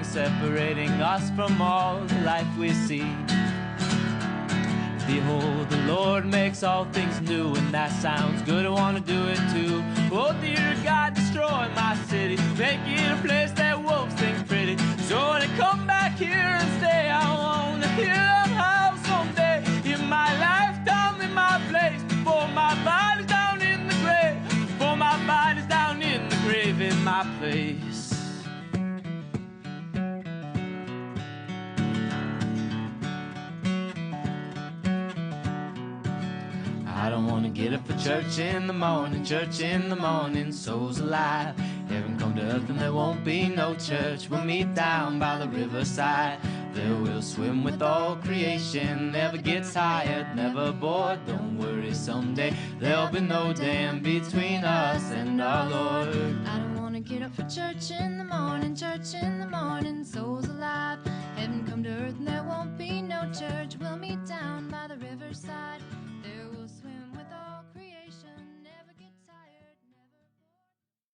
separating us from all the life we see. Behold, the Lord makes all things new, and that sounds good, I want to do it too. Oh dear God, destroy my city, make it a place that wolves think pretty. So when I come back here and stay, I want to hear them howl someday. In my lifetime, in my place, before my body's down in the grave. Before my body's down in the grave, in my place. I don't wanna get up for church in the morning, souls alive. Heaven come to earth and there won't be no church. We'll meet down by the riverside. There we'll swim with all creation. Never get tired, never bored. Don't worry, someday there'll be no dam between us and our Lord. I don't wanna get up for church in